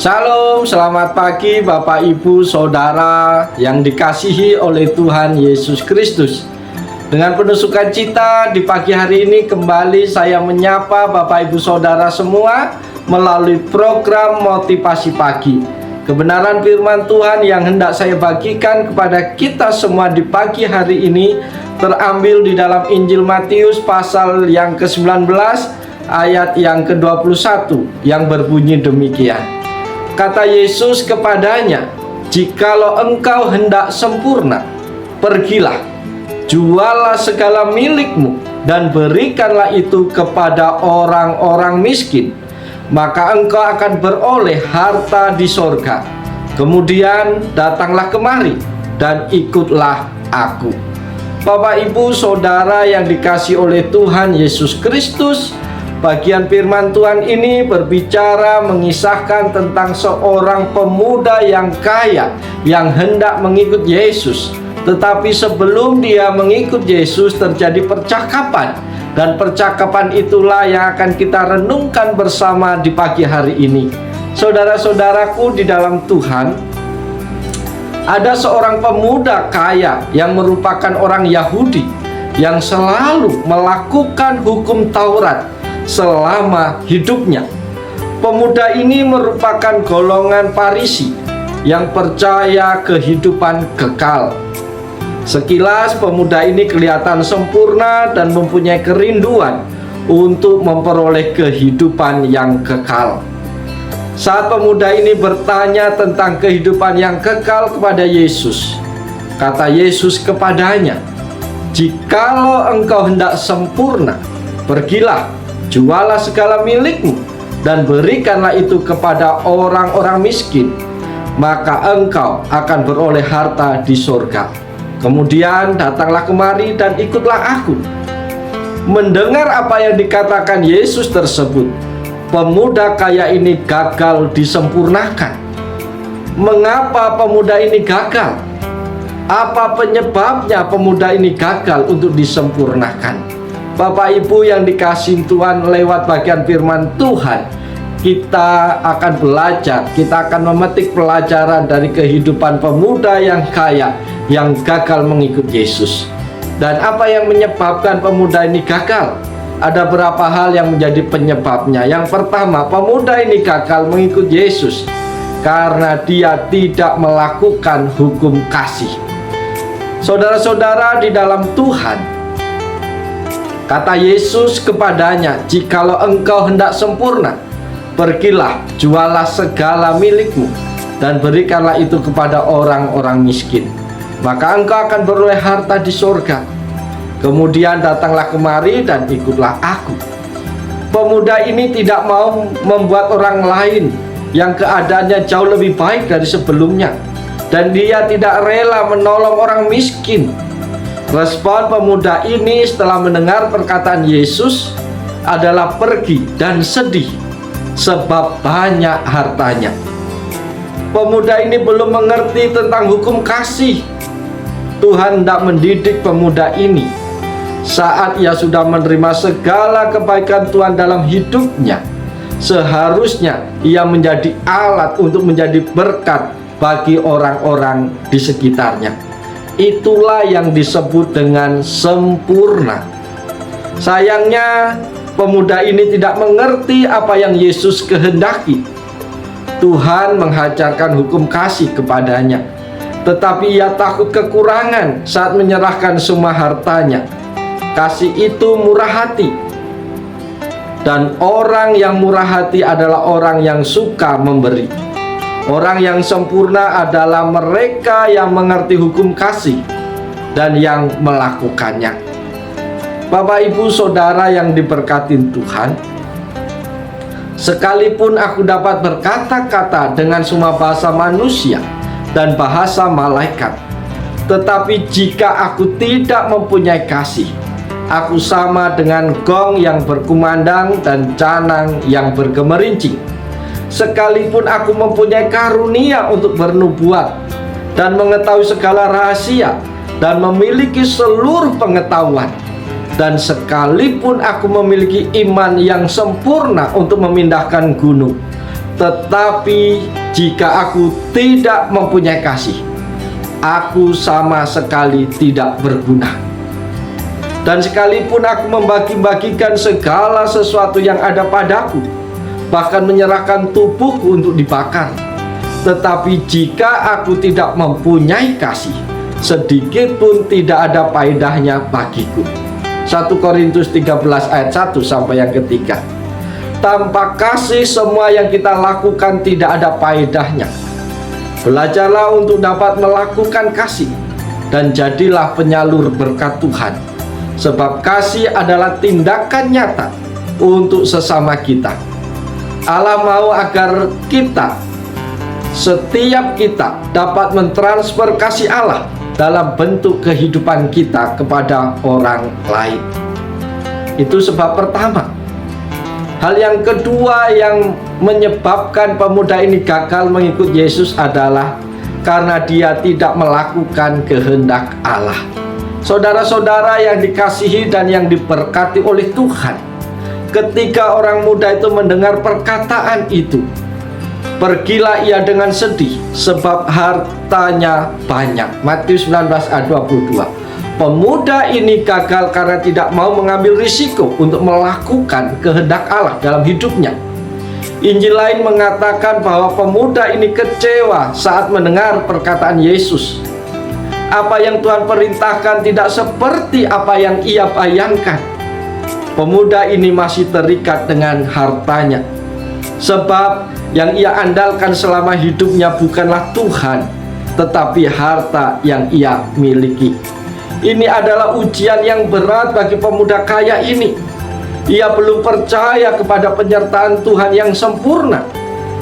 Shalom, selamat pagi Bapak Ibu Saudara yang dikasihi oleh Tuhan Yesus Kristus. Dengan penuh sukacita di pagi hari ini kembali saya menyapa Bapak Ibu Saudara semua melalui program Motivasi Pagi. Kebenaran firman Tuhan yang hendak saya bagikan kepada kita semua di pagi hari ini terambil di dalam Injil Matius pasal yang ke-19 ayat yang ke-21 yang berbunyi demikian. Kata Yesus kepadanya, "Jikalau engkau hendak sempurna, pergilah, jualah segala milikmu dan berikanlah itu kepada orang-orang miskin, maka engkau akan beroleh harta di sorga. Kemudian datanglah kemari dan ikutlah aku." Bapak Ibu Saudara yang dikasihi oleh Tuhan Yesus Kristus, bagian firman Tuhan ini berbicara mengisahkan tentang seorang pemuda yang kaya yang hendak mengikut Yesus. Tetapi sebelum dia mengikut Yesus terjadi percakapan, dan percakapan itulah yang akan kita renungkan bersama di pagi hari ini. Saudara-saudaraku di dalam Tuhan, ada seorang pemuda kaya yang merupakan orang Yahudi yang selalu melakukan hukum Taurat selama hidupnya. Pemuda ini merupakan golongan Farisi yang percaya kehidupan kekal. Sekilas pemuda ini kelihatan sempurna dan mempunyai kerinduan untuk memperoleh kehidupan yang kekal. Saat pemuda ini bertanya tentang kehidupan yang kekal kepada Yesus, kata Yesus kepadanya, "Jikalau engkau hendak sempurna, pergilah, jualah segala milikmu dan berikanlah itu kepada orang-orang miskin, maka engkau akan beroleh harta di sorga. Kemudian datanglah kemari dan ikutlah aku." Mendengar apa yang dikatakan Yesus tersebut, pemuda kaya ini gagal disempurnakan. Mengapa pemuda ini gagal? Apa penyebabnya pemuda ini gagal untuk disempurnakan? Bapak Ibu yang dikasihi Tuhan, lewat bagian firman Tuhan kita akan belajar, kita akan memetik pelajaran dari kehidupan pemuda yang kaya yang gagal mengikut Yesus. Dan apa yang menyebabkan pemuda ini gagal? Ada beberapa hal yang menjadi penyebabnya. Yang pertama, pemuda ini gagal mengikut Yesus karena dia tidak melakukan hukum kasih. Saudara-saudara di dalam Tuhan, kata Yesus kepadanya, "Jikalau engkau hendak sempurna, pergilah, jualah segala milikmu dan berikanlah itu kepada orang-orang miskin, maka engkau akan beroleh harta di sorga. Kemudian datanglah kemari dan ikutlah aku." Pemuda ini tidak mau membuat orang lain yang keadaannya jauh lebih baik dari sebelumnya, dan dia tidak rela menolong orang miskin. Respon pemuda ini setelah mendengar perkataan Yesus adalah pergi dan sedih sebab banyak hartanya. Pemuda ini belum mengerti tentang hukum kasih. Tuhan hendak mendidik pemuda ini. Saat ia sudah menerima segala kebaikan Tuhan dalam hidupnya, seharusnya ia menjadi alat untuk menjadi berkat bagi orang-orang di sekitarnya. Itulah yang disebut dengan sempurna. Sayangnya pemuda ini tidak mengerti apa yang Yesus kehendaki. Tuhan mengajarkan hukum kasih kepadanya, tetapi ia takut kekurangan saat menyerahkan semua hartanya. Kasih itu murah hati, dan orang yang murah hati adalah orang yang suka memberi. Orang yang sempurna adalah mereka yang mengerti hukum kasih dan yang melakukannya. Bapak Ibu Saudara yang diberkati Tuhan, sekalipun aku dapat berkata-kata dengan semua bahasa manusia dan bahasa malaikat, tetapi jika aku tidak mempunyai kasih, aku sama dengan gong yang berkumandang dan canang yang bergemerincing. Sekalipun aku mempunyai karunia untuk bernubuat dan mengetahui segala rahasia dan memiliki seluruh pengetahuan, dan sekalipun aku memiliki iman yang sempurna untuk memindahkan gunung, Tetapi jika aku tidak mempunyai kasih, aku sama sekali tidak berguna. Dan sekalipun aku membagi-bagikan segala sesuatu yang ada padaku, bahkan menyerahkan tubuhku untuk dibakar, tetapi jika aku tidak mempunyai kasih, sedikit pun tidak ada faedahnya bagiku. 1 Korintus 13 ayat 1 sampai yang ketiga. Tanpa kasih semua yang kita lakukan tidak ada faedahnya. Belajarlah untuk dapat melakukan kasih dan jadilah penyalur berkat Tuhan. Sebab kasih adalah tindakan nyata untuk sesama kita. Allah mau agar setiap kita dapat mentransfer kasih Allah dalam bentuk kehidupan kita kepada orang lain. Itu sebab pertama. Hal yang kedua yang menyebabkan pemuda ini gagal mengikut Yesus adalah karena dia tidak melakukan kehendak Allah. Saudara-saudara yang dikasihi dan yang diberkati oleh Tuhan, ketika orang muda itu mendengar perkataan itu, pergilah ia dengan sedih sebab hartanya banyak. Matius 19 ayat 22. Pemuda ini gagal karena tidak mau mengambil risiko untuk melakukan kehendak Allah dalam hidupnya. Injil lain mengatakan bahwa pemuda ini kecewa saat mendengar perkataan Yesus. Apa yang Tuhan perintahkan tidak seperti apa yang ia bayangkan. Pemuda ini masih terikat dengan hartanya, sebab yang ia andalkan selama hidupnya bukanlah Tuhan, tetapi harta yang ia miliki. Ini adalah ujian yang berat bagi pemuda kaya ini. Ia belum percaya kepada penyertaan Tuhan yang sempurna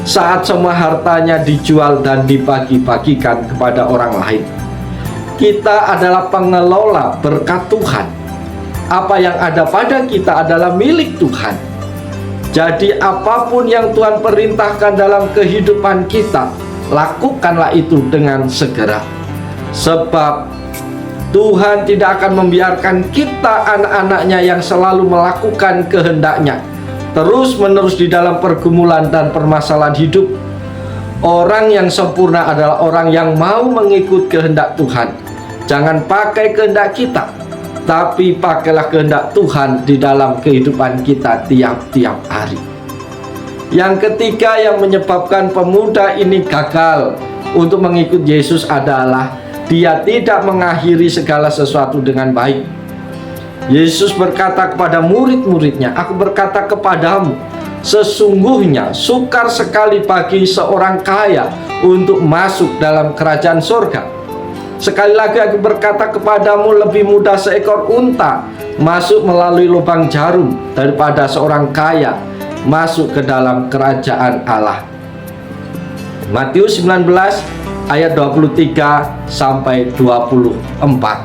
saat semua hartanya dijual dan dibagi-bagikan kepada orang lain. Kita adalah pengelola berkat Tuhan. Apa yang ada pada kita adalah milik Tuhan. Jadi apapun yang Tuhan perintahkan dalam kehidupan kita, lakukanlah itu dengan segera. Sebab Tuhan tidak akan membiarkan kita anak-anaknya yang selalu melakukan kehendaknya terus-menerus di dalam pergumulan dan permasalahan hidup. Orang yang sempurna adalah orang yang mau mengikut kehendak Tuhan. Jangan pakai kehendak kita, tapi pakailah kehendak Tuhan di dalam kehidupan kita tiap-tiap hari. Yang ketiga yang menyebabkan pemuda ini gagal untuk mengikut Yesus adalah dia tidak mengakhiri segala sesuatu dengan baik. Yesus berkata kepada murid-muridnya, "Aku berkata kepadamu, sesungguhnya sukar sekali bagi seorang kaya untuk masuk dalam kerajaan surga. Sekali lagi aku berkata kepadamu, lebih mudah seekor unta masuk melalui lubang jarum daripada seorang kaya masuk ke dalam kerajaan Allah." Matius 19 ayat 23 sampai 24.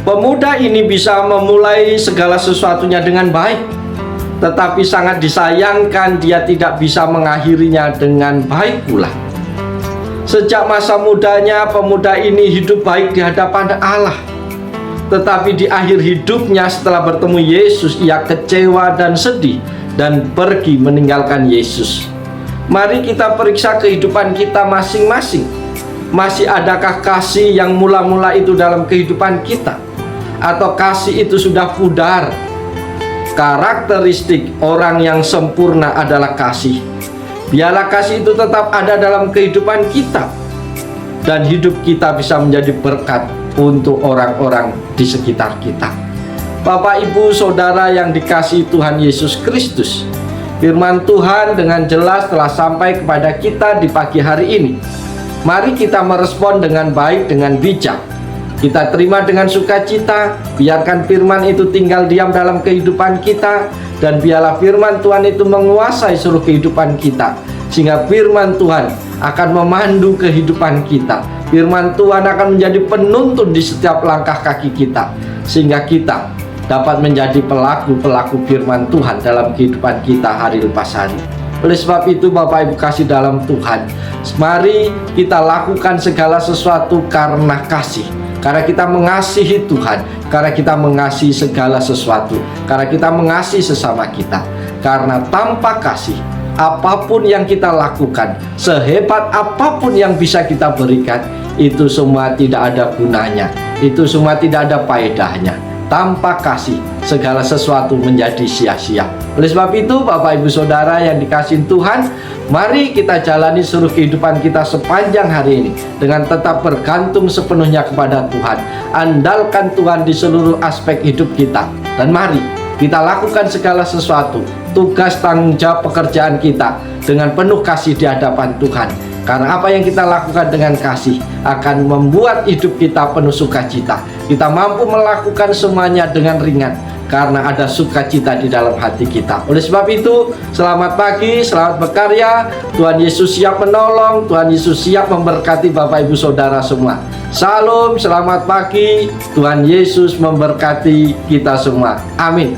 Pemuda ini bisa memulai segala sesuatunya dengan baik, tetapi sangat disayangkan dia tidak bisa mengakhirinya dengan baik pula. Sejak masa mudanya, pemuda ini hidup baik di hadapan Allah. Tetapi di akhir hidupnya setelah bertemu Yesus, ia kecewa dan sedih dan pergi meninggalkan Yesus. Mari kita periksa kehidupan kita masing-masing. Masih adakah kasih yang mula-mula itu dalam kehidupan kita? Atau kasih itu sudah pudar? Karakteristik orang yang sempurna adalah kasih. Biarlah kasih itu tetap ada dalam kehidupan kita, dan hidup kita bisa menjadi berkat untuk orang-orang di sekitar kita. Bapak, Ibu, Saudara yang dikasihi Tuhan Yesus Kristus, firman Tuhan dengan jelas telah sampai kepada kita di pagi hari ini. Mari kita merespon dengan baik, dengan bijak. Kita terima dengan sukacita. Biarkan firman itu tinggal diam dalam kehidupan kita, dan biarlah firman Tuhan itu menguasai seluruh kehidupan kita, sehingga firman Tuhan akan memandu kehidupan kita. Firman Tuhan akan menjadi penuntun di setiap langkah kaki kita, sehingga kita dapat menjadi pelaku-pelaku firman Tuhan dalam kehidupan kita hari lepas hari. Oleh sebab itu, Bapak Ibu kasih dalam Tuhan, mari kita lakukan segala sesuatu karena kasih. Karena kita mengasihi Tuhan, karena kita mengasihi segala sesuatu, karena kita mengasihi sesama kita. Karena tanpa kasih, apapun yang kita lakukan, sehebat apapun yang bisa kita berikan, itu semua tidak ada gunanya, itu semua tidak ada faedahnya. Tanpa kasih, segala sesuatu menjadi sia-sia. Oleh sebab itu, Bapak Ibu Saudara yang dikasihi Tuhan, mari kita jalani seluruh kehidupan kita sepanjang hari ini dengan tetap bergantung sepenuhnya kepada Tuhan. Andalkan Tuhan di seluruh aspek hidup kita. Dan mari kita lakukan segala sesuatu, tugas, tanggung jawab, pekerjaan kita dengan penuh kasih di hadapan Tuhan. Karena apa yang kita lakukan dengan kasih akan membuat hidup kita penuh sukacita. Kita mampu melakukan semuanya dengan ringan karena ada sukacita di dalam hati kita. Oleh sebab itu, selamat pagi, selamat berkarya. Tuhan Yesus siap menolong, Tuhan Yesus siap memberkati Bapak Ibu Saudara semua. Salam, selamat pagi. Tuhan Yesus memberkati kita semua. Amin.